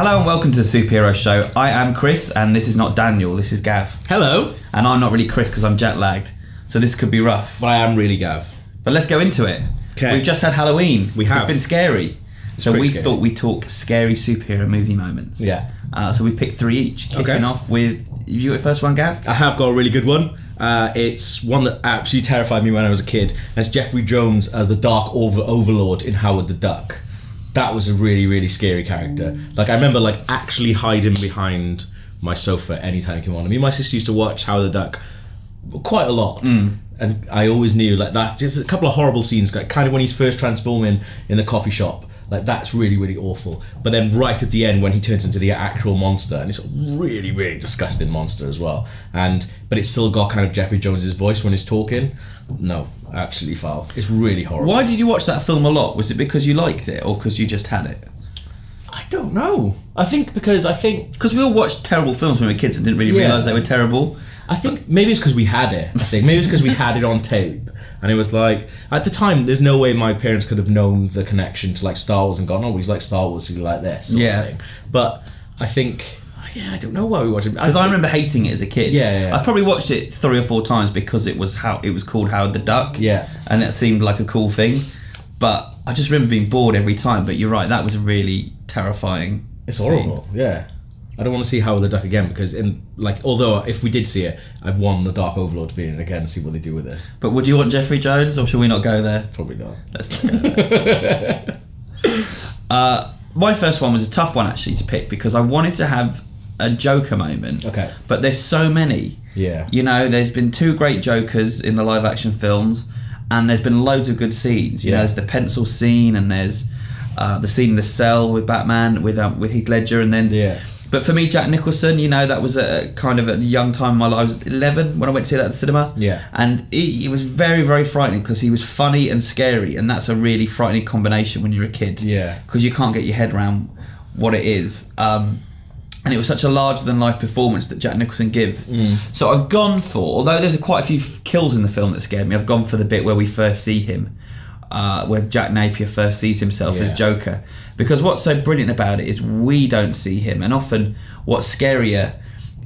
Hello and welcome to the Superhero Show. I am Chris and this is not Daniel, this is Gav. Hello. And I'm not really Chris because I'm jet lagged, so this could be rough. But I am really Gav. But let's go into it. Okay. We've just had Halloween. We have. It's been scary. So we scary. thought we'd talk scary superhero movie moments. Yeah. So we picked 3 each, kicking off with, you got your first one, Gav? I have got a really good one. It's one that absolutely terrified me when I was a kid. And it's Jeffrey Jones as the Dark Overlord in Howard the Duck. That was a really, really scary character. Like, I remember actually hiding behind my sofa anytime he came on. I mean, my sister used to watch Howard the Duck quite a lot. And I always knew that, just a couple of horrible scenes, kind of when he's first transforming in the coffee shop. That's really, really awful. But then right at the end when he turns into the actual monster, and it's a really, really disgusting monster as well. But it's still got kind of Jeffrey Jones's voice when he's talking. No, absolutely foul. It's really horrible. Why did you watch that film a lot? Was it because you liked it or because you just had it? I don't know. I think because we all watched terrible films when we were kids and didn't really realise they were terrible. I think maybe it's because we had it. Maybe it's because we had it on tape. And it was at the time, there's no way my parents could have known the connection to Star Wars and gone, oh, he's like Star Wars, so you like this sort of thing. But I think, I don't know why we watched it. Because I remember hating it as a kid. Yeah. I probably watched it 3 or 4 times because it was called Howard the Duck. Yeah. And that seemed like a cool thing. But I just remember being bored every time. But you're right, that was a really terrifying It's horrible, yeah. I don't want to see Howard the Duck again because although if we did see it, I'd want the Dark Overlord to be in it again and see what they do with it. But would you want Jeffrey Jones or should we not go there? Probably not. Let's not go there. My first one was a tough one actually to pick because I wanted to have a Joker moment. Okay. But there's so many. Yeah. You know, there's been 2 great Jokers in the live action films and there's been loads of good scenes. You know, there's the pencil scene and there's the scene in the cell with Batman with Heath Ledger and then... Yeah. But for me, Jack Nicholson, that was a kind of a young time in my life. I was 11 when I went to see that at the cinema. Yeah. And it was very, very frightening because he was funny and scary. And that's a really frightening combination when you're a kid. Yeah. Because you can't get your head around what it is. And it was such a larger-than-life performance that Jack Nicholson gives. So I've gone for, although there's quite a few kills in the film that scared me, I've gone for the bit where we first see him. Where Jack Napier first sees himself as Joker. Because what's so brilliant about it is we don't see him, and often what's scarier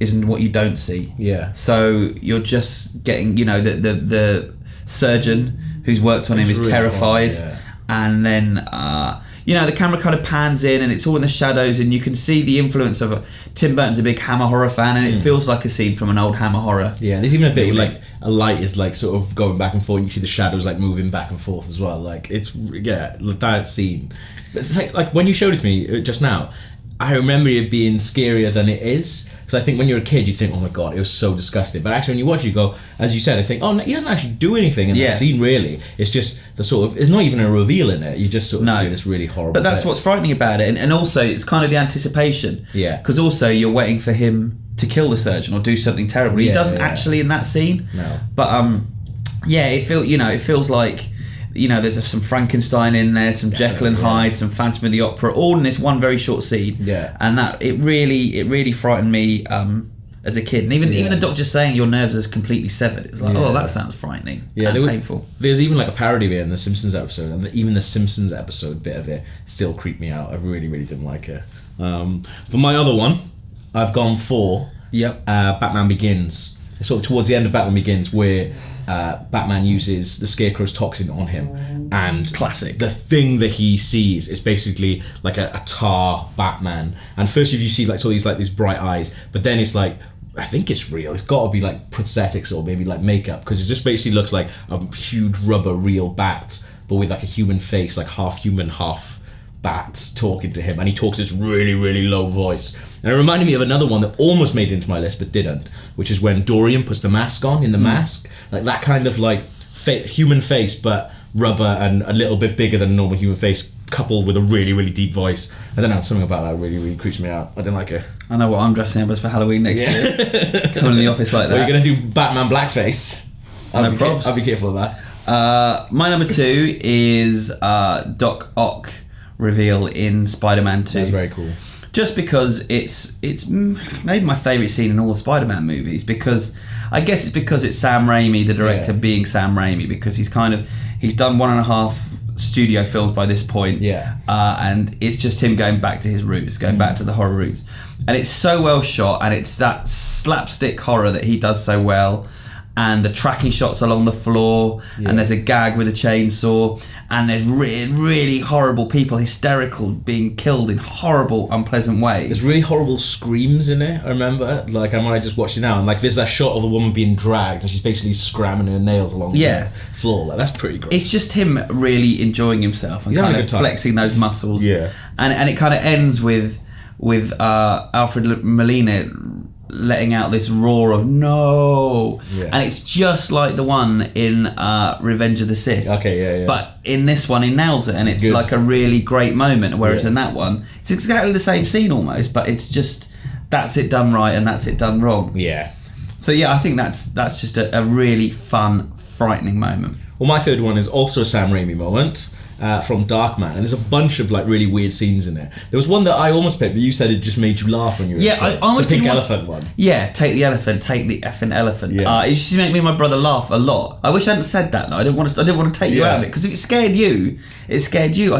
isn't what you don't see. Yeah. So you're just getting, the surgeon who's worked on him is really terrified, horrible, and then the camera kind of pans in and it's all in the shadows and you can see the influence of Tim Burton's a big Hammer horror fan and it feels like a scene from an old Hammer horror. Yeah, there's even a bit where a light is sort of going back and forth. You see the shadows moving back and forth as well. That scene. But when you showed it to me just now, I remember it being scarier than it is. Because I think when you're a kid, you think, oh my God, it was so disgusting. But actually, when you watch it, you go, as you said, I think, oh, no, he doesn't actually do anything in that scene, really. It's just it's not even a reveal in it. You just sort of see this really horrible But that's what's frightening about it. And also, it's kind of the anticipation. Yeah. Because also, you're waiting for him to kill the surgeon or do something terrible. He doesn't actually in that scene. No. But, it feels like... there's some Frankenstein in there, some Jekyll and Hyde, some Phantom of the Opera, all in this one very short scene. Yeah. And that it really frightened me as a kid. And even the doctor saying your nerves are completely severed, it was like, oh, that sounds frightening and painful. There's even a parody of it in the Simpsons episode, and even the Simpsons episode bit of it still creeped me out. I really, really didn't like it. For my other one, I've gone for Batman Begins. Sort of towards the end of Batman Begins, where Batman uses the Scarecrow's toxin on him, and classic. The thing that he sees is basically a tar Batman. And first, if you see these bright eyes, but then it's I think it's real. It's got to be prosthetics or maybe makeup, because it just basically looks like a huge rubber real bat, but with a human face, half human, half bat, talking to him, and he talks this really, really low voice. And it reminded me of another one that almost made it into my list but didn't, which is when Dorian puts the mask on in The Mask, that kind of human face but rubber and a little bit bigger than a normal human face, coupled with a really, really deep voice. I don't know, something about that really, really creeps me out. I didn't like it. I know what I'm dressing up as for Halloween next year. Coming in the office like that. Are you going to do Batman blackface? I'll be careful of that. My number 2 is Doc Ock reveal in Spider-Man 2. That's very cool. Just because it's maybe my favourite scene in all the Spider-Man movies, because I guess it's because it's Sam Raimi, the director, being Sam Raimi, because he's done 1.5 studio films by this point. Yeah. And it's just him going back to his roots, going back to the horror roots. And it's so well shot, and it's that slapstick horror that he does so well. And the tracking shots along the floor, and there's a gag with a chainsaw, and there's really horrible people, hysterical, being killed in horrible, unpleasant ways. There's really horrible screams in it, I remember. Like, I might just watch it now, and like there's that shot of the woman being dragged, and she's basically scramming her nails along the floor. Like, that's pretty gross. It's just him really enjoying himself and kind of flexing those muscles. Yeah. And it kind of ends with Alfred Molina letting out this roar of no, and it's just like the one in Revenge of the Sith. Okay, yeah. But in this one, he nails it, and it's like a really great moment. Whereas in that one, it's exactly the same scene almost, but it's just that's it done right and that's it done wrong. Yeah. So yeah, I think that's just a really fun, frightening moment. Well, my third one is also a Sam Raimi moment. From Darkman, and there's a bunch of like really weird scenes in it. There was one that I almost picked, but you said it just made you laugh when you were I almost the pink elephant one. Yeah, take the effing elephant. Yeah. It used to make me and my brother laugh a lot. I wish I hadn't said that though. I didn't want to take you out of it, because if it scared you, it scared you.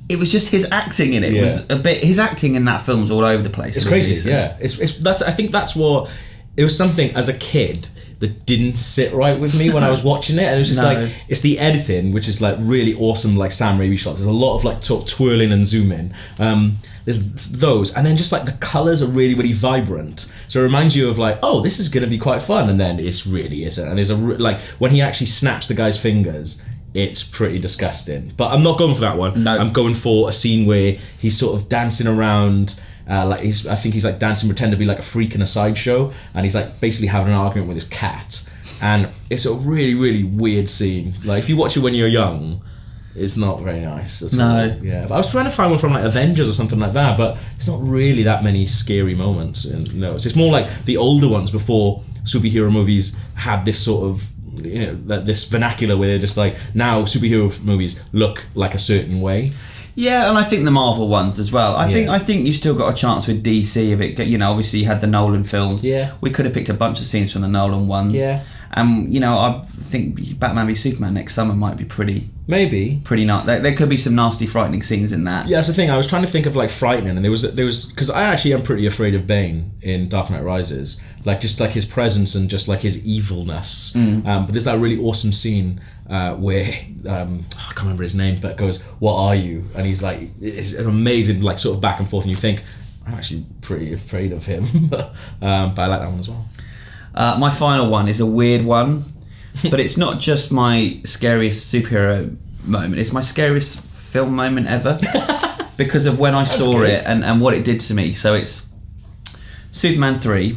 It was just his acting in it. It was a bit. His acting in that film was all over the place. It's crazy. Yeah, I think that's what it was. Something as a kid that didn't sit right with me when I was watching it, and it was just like, it's the editing, which is like really awesome, like Sam Raimi shots. There's a lot of like sort of twirling and zooming. There's those, and then just like the colours are really vibrant, so it reminds you of like, oh, this is gonna be quite fun, and then it's really isn't. And there's like when he actually snaps the guy's fingers, it's pretty disgusting. But I'm not going for that one. No. I'm going for a scene where he's sort of dancing around. I think he's like dancing, pretend to be like a freak in a sideshow, and he's like basically having an argument with his cat, and it's a really weird scene. Like, if you watch it when you're young, it's not very nice at all. Yeah, but I was trying to find one from like Avengers or something like that, but it's not really that many scary moments. And no, it's just more like the older ones before superhero movies had this sort of, you know, this vernacular where they're just like, now superhero movies look like a certain way. Yeah, and I think the Marvel ones as well. I think you still got a chance with DC of it. You know, obviously you had the Nolan films. Yeah. We could have picked a bunch of scenes from the Nolan ones. Yeah. And you know, I think Batman v Superman next summer might be pretty not. There could be some nasty, frightening scenes in that. Yeah, that's the thing. I was trying to think of like frightening, and there was because I actually am pretty afraid of Bane in Dark Knight Rises, like just like his presence and just like his evilness. But there's that really awesome scene where I can't remember his name, but goes, "What are you?" And he's like, it's an amazing like sort of back and forth, and you think, I'm actually pretty afraid of him, but I like that one as well. My final one is a weird one, but it's not just my scariest superhero moment, it's my scariest film moment ever because of when I saw it and what it did to me. So it's Superman 3,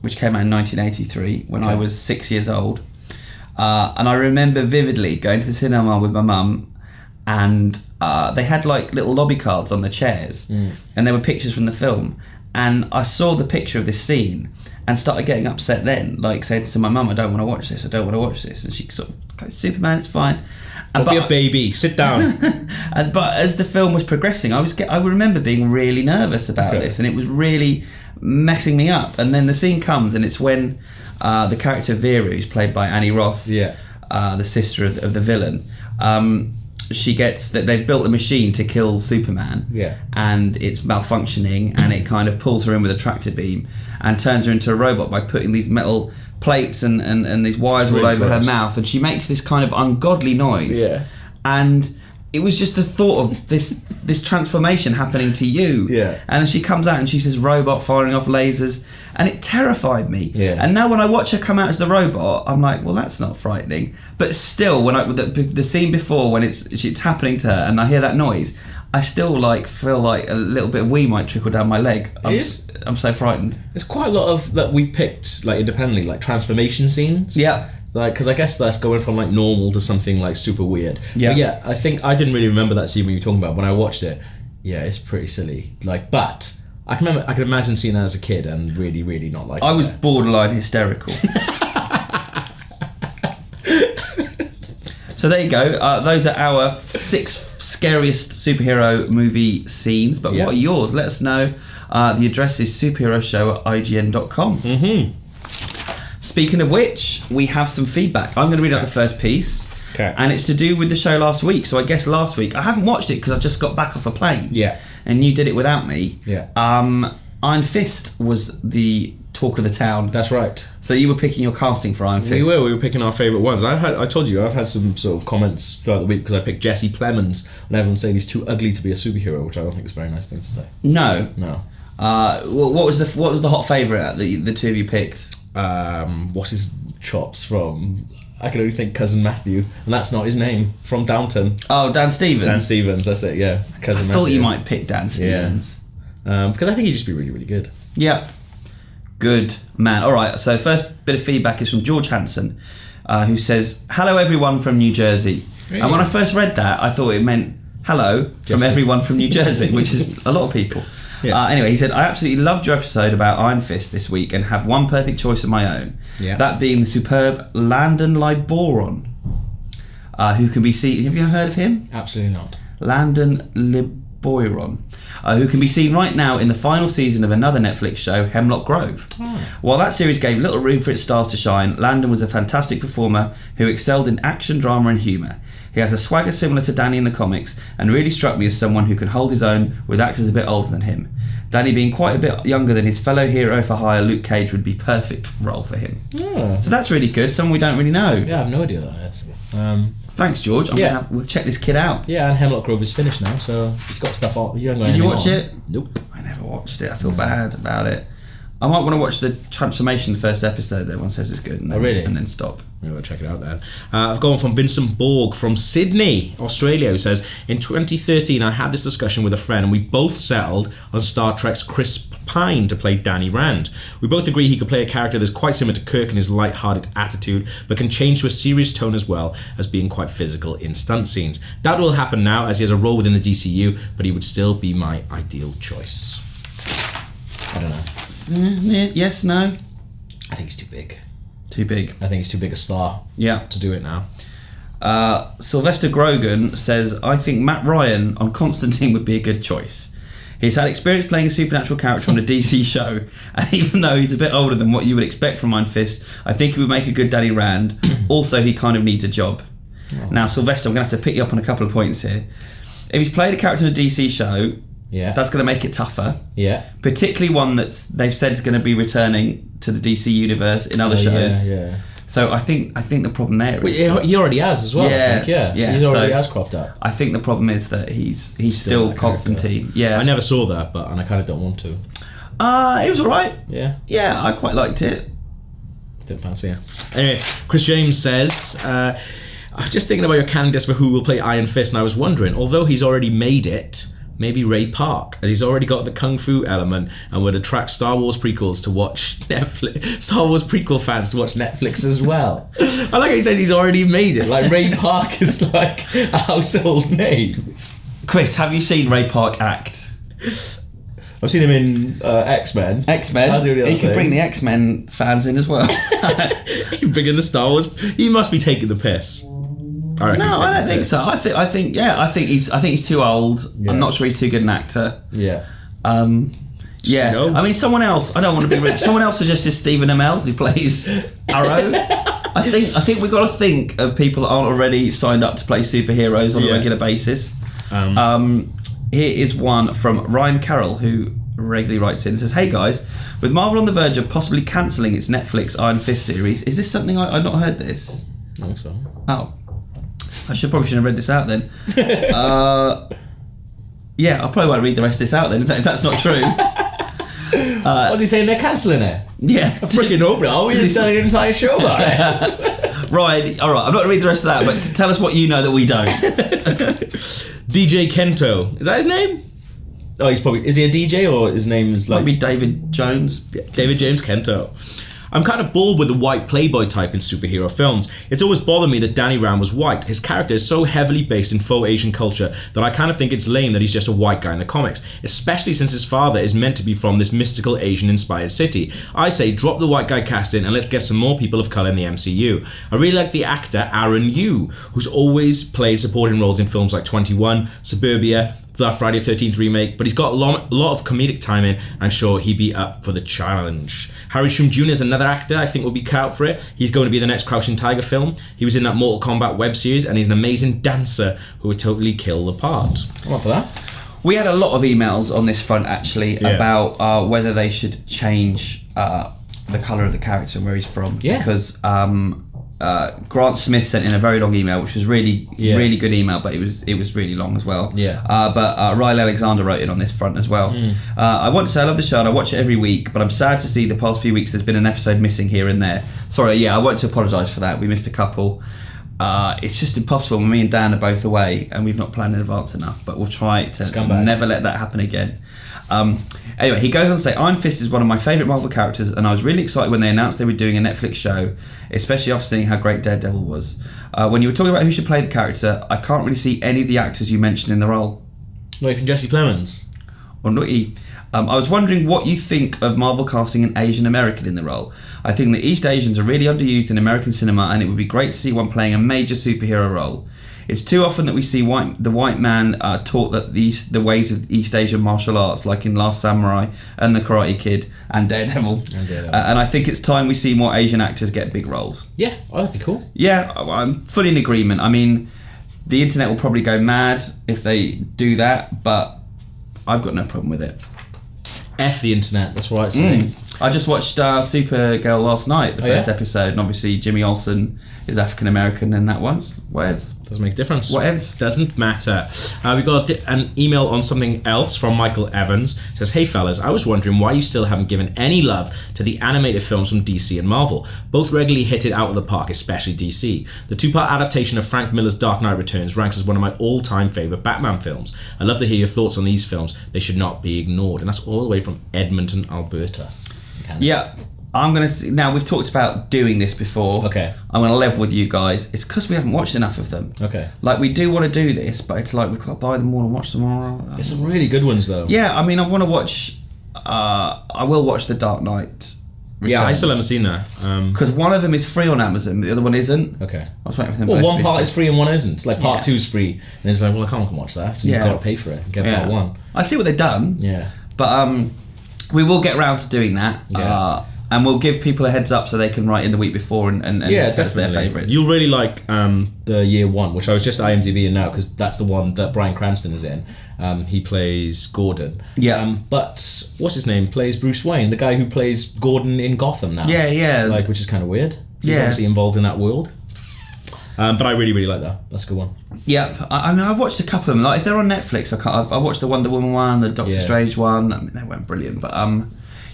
which came out in 1983 when I was 6 years old. And I remember vividly going to the cinema with my mum, and they had like little lobby cards on the chairs, and there were pictures from the film. And I saw the picture of this scene and started getting upset then, like saying to my mum, I don't want to watch this. And she sort of, Superman, it's fine. Don't be a baby, sit down. But as the film was progressing, I remember being really nervous about this, and it was really messing me up. And then the scene comes, and it's when the character Vera, who's played by Annie Ross, the sister of the villain, she gets that they've built a machine to kill Superman, and it's malfunctioning, and it kind of pulls her in with a tractor beam and turns her into a robot by putting these metal plates and these wires all over her mouth, and she makes this kind of ungodly noise. And it was just the thought of this transformation happening to you. And then she comes out and she's this robot firing off lasers, and it terrified me. And now when I watch her come out as the robot, I'm like, well, that's not frightening. But still, when the scene before, when it's happening to her and I hear that noise, I still like feel like a little bit of wee might trickle down my leg. I'm so frightened. There's quite a lot of that we've picked like independently, like transformation scenes. Like, because I guess that's going from like normal to something like super weird. But yeah, I think I didn't really remember that scene when you were talking about. When I watched it, yeah, it's pretty silly. Like, but I can imagine seeing that as a kid and really not like it. I was borderline hysterical. So there you go. Those are our 6 scariest superhero movie scenes. But what are yours? Let us know. The address is superheroshow@ign.com. Speaking of which, we have some feedback. I'm going to read out the first piece. Okay. And it's to do with the show last week. So I guess last week, I haven't watched it because I just got back off a plane. Yeah. And you did it without me. Yeah. Iron Fist was the talk of the town. That's right. So you were picking your casting for Iron Fist. We were picking our favourite ones. I told you, I've had some sort of comments throughout the week because I picked Jesse Plemons and everyone's saying he's too ugly to be a superhero, which I don't think is a very nice thing to say. No. What was the hot favourite that the two of you picked? What's his chops from? I can only think Cousin Matthew, and that's not his name, from Downton. Oh, Dan Stevens. Dan Stevens, that's it, yeah. Cousin I Matthew. thought you might pick Dan Stevens. Yeah. Because I think he'd just be really, really good. Yep. Good man. All right, so first bit of feedback is from George Hanson, who says, "Hello everyone from New Jersey." Really? And when I first read that, I thought it meant hello from everyone from New Jersey, which is a lot of people. Yeah. Anyway, he said, "I absolutely loved your episode about Iron Fist this week and have one perfect choice of my own. Yeah. That being the superb Landon Liboron, who can be seen... Have you heard of him? Absolutely not. Landon Liboron, who can be seen right now in the final season of another Netflix show, Hemlock Grove. Oh. While that series gave little room for its stars to shine, Landon was a fantastic performer who excelled in action, drama and humour. He has a swagger similar to Danny in the comics and really struck me as someone who can hold his own with actors a bit older than him. Danny being quite a bit younger than his fellow hero for hire Luke Cage would be perfect role for him." Oh. So that's really good, someone we don't really know. Yeah, I have no idea what that is. Thanks, George. We'll check this kid out. Yeah, and Hemlock Grove is finished now, so he's got stuff on. Did you watch it? Nope. I never watched it. I feel bad about it. I might want to watch the transformation, the first episode. Everyone says it's good. And then, really? And then stop. I'm going to check it out then. I've gone from Vincent Borg from Sydney, Australia, who says, "In 2013, I had this discussion with a friend and we both settled on Star Trek's Chris Pine to play Danny Rand. We both agree he could play a character that's quite similar to Kirk in his light-hearted attitude, but can change to a serious tone as well as being quite physical in stunt scenes. That will happen now as he has a role within the DCU, but he would still be my ideal choice." I don't know. Yes, no? I think he's too big. Too big. I think he's too big a star to do it now. Sylvester Grogan says, "I think Matt Ryan on Constantine would be a good choice. He's had experience playing a supernatural character on a DC show, and even though he's a bit older than what you would expect from Iron Fist, I think he would make a good Danny Rand. Also, he kind of needs a job." Oh. Now, Sylvester, I'm going to have to pick you up on a couple of points here. If he's played a character in a DC show, that's going to make it tougher. Yeah. Particularly one they've said is going to be returning to the DC universe in other shows. Yeah. So I think the problem there is... He already has as well, I think, He already has cropped up. I think the problem is that he's still Constantine. Yeah. I never saw that, and I kind of don't want to. It was alright. Yeah. Yeah, I quite liked it. Didn't fancy it. Anyway, Chris James says... I was just thinking about your candidates for who will play Iron Fist, and I was wondering, although he's already made it... Maybe Ray Park, as he's already got the kung fu element and would attract Star Wars prequels to watch Netflix. Star Wars prequel fans to watch Netflix as well. I like how he says he's already made it. Like Ray Park is like a household name. Chris, have you seen Ray Park act? I've seen him in X-Men. X-Men. He could bring the X-Men fans in as well. He's bringing the Star Wars. He must be taking the piss. I don't think so. I think he's too old. Yeah. I'm not sure he's too good an actor. Yeah. Yeah. No. I mean, someone else. I don't want to be rude. Someone else suggested Stephen Amell, who plays Arrow. I think we've got to think of people that aren't already signed up to play superheroes on a regular basis. Here is one from Ryan Carroll, who regularly writes in and says, "Hey guys, with Marvel on the verge of possibly cancelling its Netflix Iron Fist series, is this something I've not heard this?" I think so. Oh. I probably shouldn't have read this out then. Yeah, I probably won't read the rest of this out then if that's not true. What's he saying? They're cancelling it? Yeah. I freaking hope not. We just done an entire show about it. Right, alright, I'm not going to read the rest of that, but tell us what you know that we don't. DJ Kento. Is that his name? Oh, is he a DJ or his name is like... Might be David Jones. Yeah, David James Kento. I'm kind of bored with the white playboy type in superhero films. It's always bothered me that Danny Rand was white. His character is so heavily based in faux Asian culture that I kind of think it's lame that he's just a white guy in the comics, especially since his father is meant to be from this mystical Asian-inspired city. I say drop the white guy casting and let's get some more people of colour in the MCU. I really like the actor Aaron Yu, who's always played supporting roles in films like 21, Suburbia, that Friday the 13th remake, but he's got a lot of comedic timing. I'm sure he'd be up for the challenge. Harry Shum Jr. is another actor I think will be cut out for it. He's going to be the next Crouching Tiger film. He was in that Mortal Kombat web series, and he's an amazing dancer who would totally kill the part. I'm up for that. We had a lot of emails on this front actually about whether they should change the colour of the character and where he's from. Yeah. Because Grant Smith sent in a very long email, which was really good email, but it was really long as well. Yeah. But Riley Alexander wrote in on this front as well. I want to say I love the show and I watch it every week, but I'm sad to see the past few weeks there's been an episode missing here and there. Sorry, I want to apologise for that. We missed a couple. It's just impossible when me and Dan are both away and we've not planned in advance enough, but we'll try to never let that happen again. Anyway, he goes on to say, Iron Fist is one of my favourite Marvel characters, and I was really excited when they announced they were doing a Netflix show, especially after seeing how great Daredevil was. When you were talking about who should play the character, I can't really see any of the actors you mentioned in the role. Not even Jesse Plemons. Or not I was wondering what you think of Marvel casting an Asian American in the role. I think the East Asians are really underused in American cinema, and it would be great to see one playing a major superhero role. It's too often that we see the white man taught that the ways of East Asian martial arts, like in Last Samurai and The Karate Kid and Daredevil. And I think it's time we see more Asian actors get big roles. Yeah, that'd be cool. Yeah, I'm fully in agreement. I mean, the internet will probably go mad if they do that, but I've got no problem with it. F the internet, that's what I'd say. I just watched Supergirl last night, the first episode, and obviously Jimmy Olsen is African American in that one. Whatevs. Doesn't make a difference. Whatevs. Doesn't matter. We got an email on something else from Michael Evans. It says, hey fellas, I was wondering why you still haven't given any love to the animated films from DC and Marvel. Both regularly hit it out of the park, especially DC. The 2-part adaptation of Frank Miller's Dark Knight Returns ranks as one of my all-time favourite Batman films. I'd love to hear your thoughts on these films. They should not be ignored. And that's all the way from Edmonton, Alberta. Yeah, I'm going to... Now, we've talked about doing this before. Okay. I'm going to level with you guys. It's because we haven't watched enough of them. Okay. Like, we do want to do this, but it's like we've got to buy them all and watch them all. There's some really good ones, though. Yeah, I mean, I want to watch... I will watch The Dark Knight Returns. Yeah, I still haven't seen that. Because one of them is free on Amazon, the other one isn't. Okay. I was waiting for them well, both one to be part free. is free and one isn't. Like, part 2 is free. And it's like, well, I can't watch that. So you've got to pay for it and get part 1. I see what they've done. Yeah. But we will get around to doing that. Yeah. And we'll give people a heads up so they can write in the week before and tell us their favourites. You'll really like the Year One, which I was just IMDbing now because that's the one that Bryan Cranston is in. He plays Gordon. Yeah. But what's his name? Plays Bruce Wayne, the guy who plays Gordon in Gotham now. Yeah. Like, which is kind of weird. He's obviously involved in that world. But I really, really like that. That's a good one. Yeah, I mean, I've watched a couple of them. Like, if they're on Netflix, I watched the Wonder Woman one, the Doctor Strange one. I mean, they weren't brilliant, but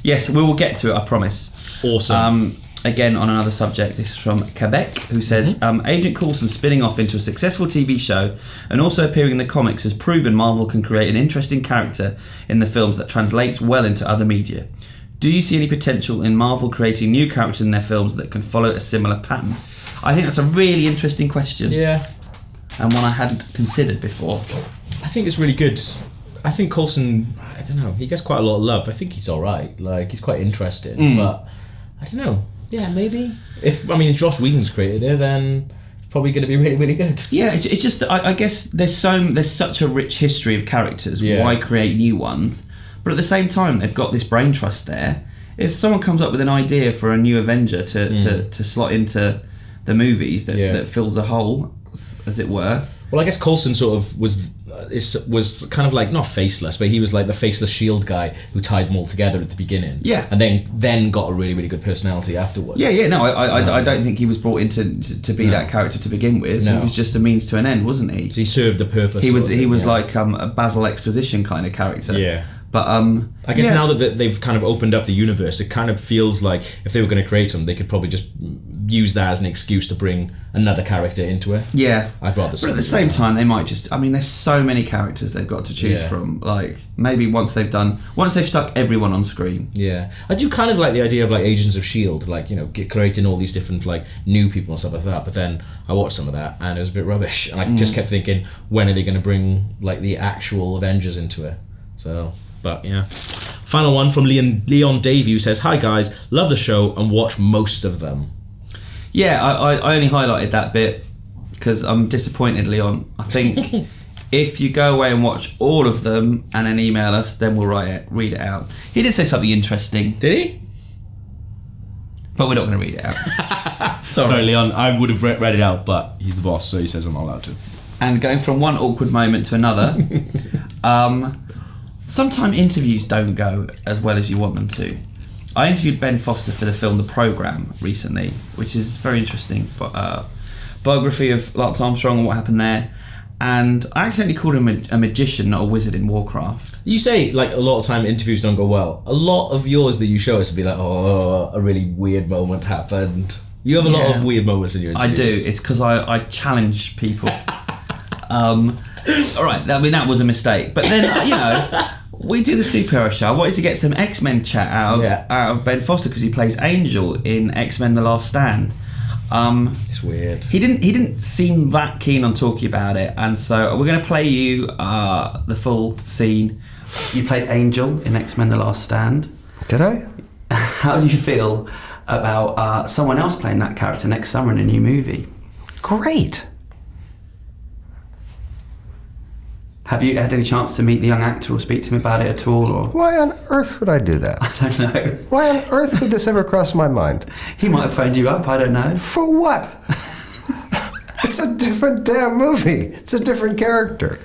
yes, we will get to it, I promise. Awesome. Again, on another subject, this is from Quebec, who says, Agent Coulson spinning off into a successful TV show and also appearing in the comics has proven Marvel can create an interesting character in the films that translates well into other media. Do you see any potential in Marvel creating new characters in their films that can follow a similar pattern? I think that's a really interesting question. Yeah. And one I hadn't considered before. I think it's really good. I think Coulson, I don't know, he gets quite a lot of love. I think he's alright. Like, he's quite interesting. But, I don't know. Yeah, maybe. If Joss Whedon's created it, then it's probably going to be really, really good. Yeah, it's just that I guess there's such a rich history of characters. Yeah. Why create new ones? But at the same time, they've got this brain trust there. If someone comes up with an idea for a new Avenger to slot into the movies that fills a hole, as it were. Well, I guess Coulson sort of was kind of like, not faceless, but he was like the faceless shield guy who tied them all together at the beginning. Yeah. And then got a really, really good personality afterwards. Yeah, no, I don't think he was brought in to be that character to begin with. No. He was just a means to an end, wasn't he? So he served the purpose. He was like a Basil Exposition kind of character. Yeah. But I guess now that they've kind of opened up the universe, it kind of feels like if they were going to create something, they could probably just use that as an excuse to bring another character into it. Yeah. I'd rather. But at the same time, they might just. I mean, there's so many characters they've got to choose from. Like, maybe once they've stuck everyone on screen. Yeah, I do kind of like the idea of like Agents of S.H.I.E.L.D., like, you know, creating all these different like new people and stuff like that. But then I watched some of that and it was a bit rubbish, and I just kept thinking, when are they going to bring like the actual Avengers into it? So. But yeah. Final one from Leon Davey, who says, hi guys, love the show and watch most of them. Yeah, I only highlighted that bit because I'm disappointed, Leon. I think if you go away and watch all of them and then email us, then we'll read it out. He did say something interesting. Did he? But we're not going to read it out. Sorry, Leon. I would have read it out, but he's the boss, so he says I'm not allowed to. And going from one awkward moment to another, sometimes interviews don't go as well as you want them to. I interviewed Ben Foster for the film The Programme recently, which is very interesting. Biography of Lance Armstrong and what happened there. And I accidentally called him a magician, not a wizard in Warcraft. You say, like, a lot of time interviews don't go well. A lot of yours that you show us will be like, oh, a really weird moment happened. You have a lot of weird moments in your interviews. I do. It's because I challenge people. All right, I mean, that was a mistake. But then, you know, we do the superhero show. I wanted to get some X-Men chat out of Ben Foster because he plays Angel in X-Men The Last Stand. It's weird. He didn't seem that keen on talking about it, and so we're going to play you the full scene. You played Angel in X-Men The Last Stand. Did I? How do you feel about someone else playing that character next summer in a new movie? Great. Have you had any chance to meet the young actor or speak to him about it at all? Or Why on earth would I do that? I don't know. Why on earth would this ever cross my mind? He might have phoned you up. I don't know. For what? It's a different damn movie. It's a different character.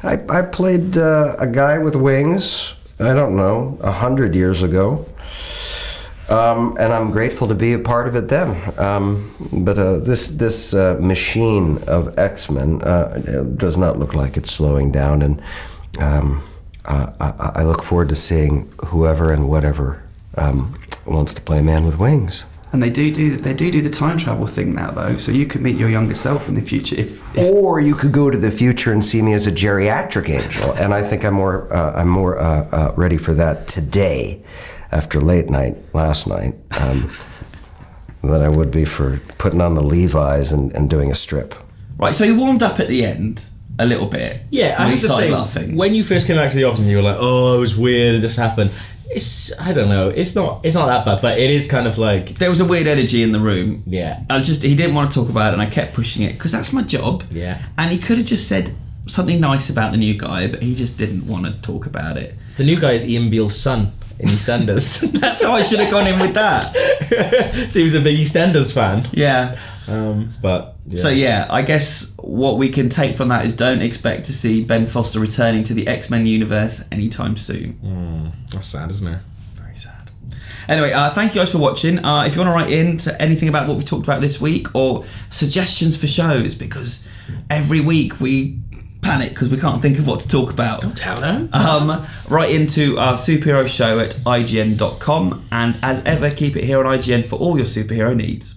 I played a guy with wings, I don't know, 100 years ago. And I'm grateful to be a part of it then. But this machine of X-Men does not look like it's slowing down, and I look forward to seeing whoever and whatever wants to play a man with wings. And they do the time travel thing now, though. So you could meet your younger self in the future, if Or you could go to the future and see me as a geriatric angel, and I think I'm more ready for that today, after late night last night, than I would be for putting on the Levi's and doing a strip. Right, so he warmed up at the end a little bit. Yeah, I when have he to started say, laughing. when you first came back to the office, you were like, "Oh, it was weird. This happened." I don't know. It's not that bad, but it is kind of like There was a weird energy in the room. Yeah. He didn't want to talk about it, and I kept pushing it because that's my job. Yeah. And he could have just said something nice about the new guy, but he just didn't want to talk about it. The new guy is Ian Beale's son in EastEnders. That's how I should have gone in with that. So he was a big EastEnders fan. Yeah. But yeah. So yeah, I guess what we can take from that is don't expect to see Ben Foster returning to the X-Men universe anytime soon. That's sad, isn't it? Very sad. Anyway, thank you guys for watching. If you want to write in to anything about what we talked about this week or suggestions for shows, because every week we panic because we can't think of what to talk about. Don't tell them. Write into our superhero show at ign.com, and as ever, keep it here on IGN for all your superhero needs.